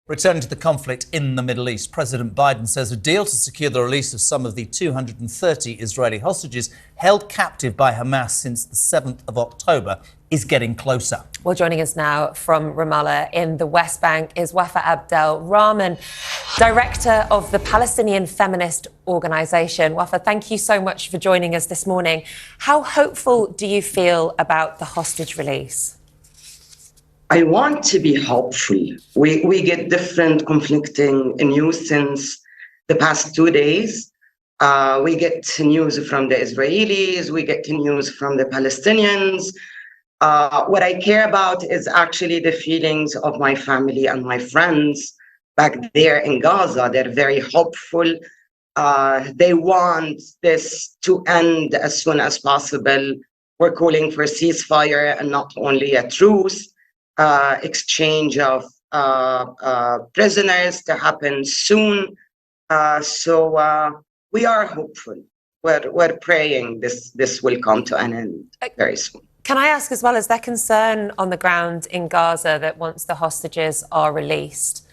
Returning to the conflict in the Middle East, President Biden says a deal to secure the release of some of the 230 Israeli hostages held captive by Hamas since the 7th of October is getting closer. Well, joining us now from Ramallah in the West Bank is Wafa Abdel Rahman, director of the Palestinian Feminist Organisation. Wafa, thank you so much for joining us this morning. How hopeful do you feel about the hostage release? I want to be hopeful. We get different conflicting news since the past 2 days. We get news from the Israelis, we get news from the Palestinians. What I care about is actually the feelings of my family and my friends back there in Gaza. They're very hopeful. They want this to end as soon as possible. We're calling for ceasefire and not only a truce. Exchange of prisoners to happen soon. So we are hopeful. We're praying this will come to an end very soon. Can I ask as well, is there concern on the ground in Gaza that once the hostages are released,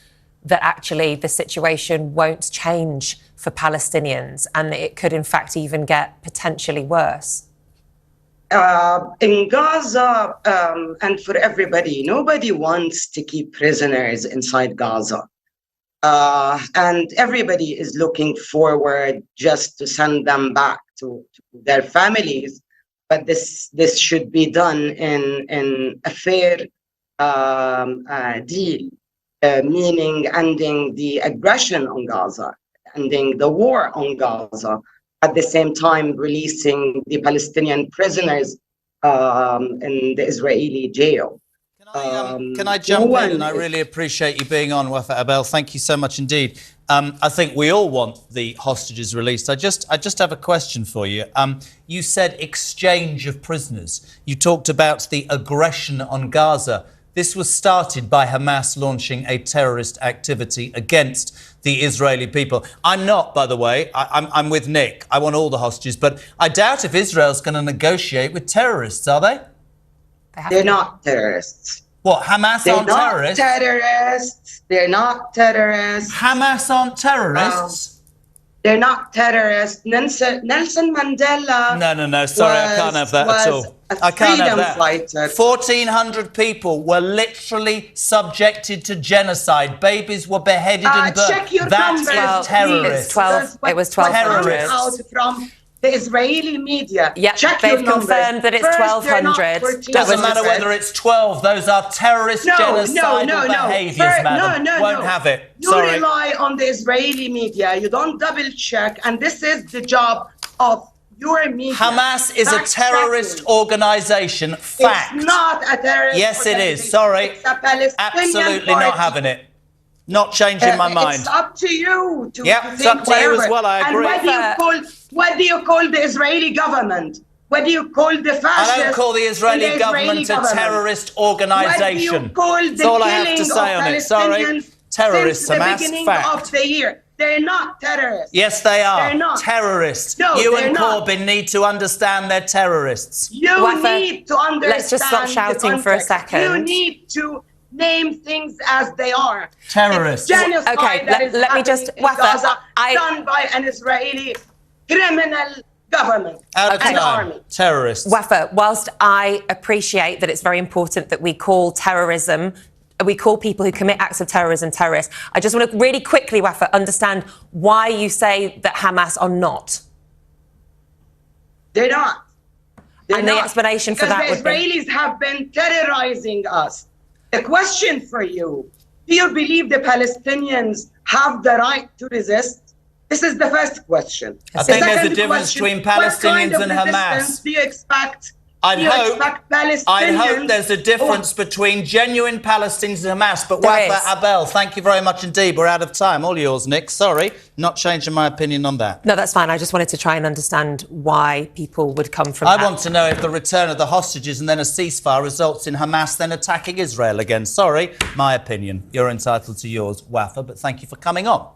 that actually the situation won't change for Palestinians and that it could in fact even get potentially worse? In Gaza, and for everybody, nobody wants to keep prisoners inside Gaza. And everybody is looking forward just to send them back to their families. But this should be done in a fair deal, meaning ending the aggression on Gaza, ending the war on Gaza, at the same time releasing the Palestinian prisoners in the Israeli jail. Can I jump in? And I really appreciate you being on, Wafa Abel. Thank you so much indeed. I think we all want the hostages released. I just have a question for you. You said exchange of prisoners. You talked about the aggression on Gaza. This was started by Hamas launching a terrorist activity against the Israeli people. I'm not, by the way, I'm with Nick. I want all the hostages, but I doubt if Israel's going to negotiate with terrorists, are they? They're not terrorists. What, Hamas aren't terrorists? Terrorists. They're not terrorists. Hamas aren't terrorists? They're not terrorists. Nelson Mandela. No. Sorry, I can't have that at all. I can't have that. Fighter. 1,400 people were literally subjected to genocide. Babies were beheaded and burnt. Check your That numbers, is terrorist. It was 1,200. Out from the Israeli media. Yeah, check they've your numbers. confirmed that it's 1,200. Doesn't matter whether it's 12. Those are terrorist genocidal behaviours, madam. Won't have it. You rely on the Israeli media. You don't double check. And this is the job of your media. Hamas is a terrorist organisation. Fact. It's not a terrorist Yes, it is. Sorry. It's a Palestinian Absolutely party. not having it. Not changing my mind. It's up to you to it's up to you as well, I agree. And what do you call the Israeli government? What do you call the fascists? I don't call the Israeli government a terrorist organisation. What do you call the That's all I have to say on it. Sorry. Terrorists, since the Hamas, beginning fact. of the year? They're not terrorists. Yes, they are. They're not. Terrorists. No, you they're and not. Corbyn need to understand they're terrorists. You Wafa, need to understand. let's just stop shouting for a second. You need to name things as they are. Terrorists. It's genocide Okay, that is let me just, happening in Wafa, Gaza, done by an Israeli criminal government and army. Terrorists. Wafa, whilst I appreciate that it's very important that we call terrorism, we call people who commit acts of terrorism terrorists, I just want to really quickly, Wafa, understand why you say that Hamas are not. They're not. And the explanation for that would be? Because the Israelis have been terrorizing us. The question for you, do you believe the Palestinians have the right to resist? This is the first question. I think there's a difference between Palestinians and Hamas. Do you expect? I'd hope there's a difference between genuine Palestinians and Hamas. But Wafa Abel, thank you very much indeed. We're out of time. All yours, Nick. Sorry, not changing my opinion on that. No, that's fine. I just wanted to try and understand why people would come from I want to know if the return of the hostages and then a ceasefire results in Hamas then attacking Israel again. Sorry, my opinion. You're entitled to yours, Wafa, but thank you for coming on.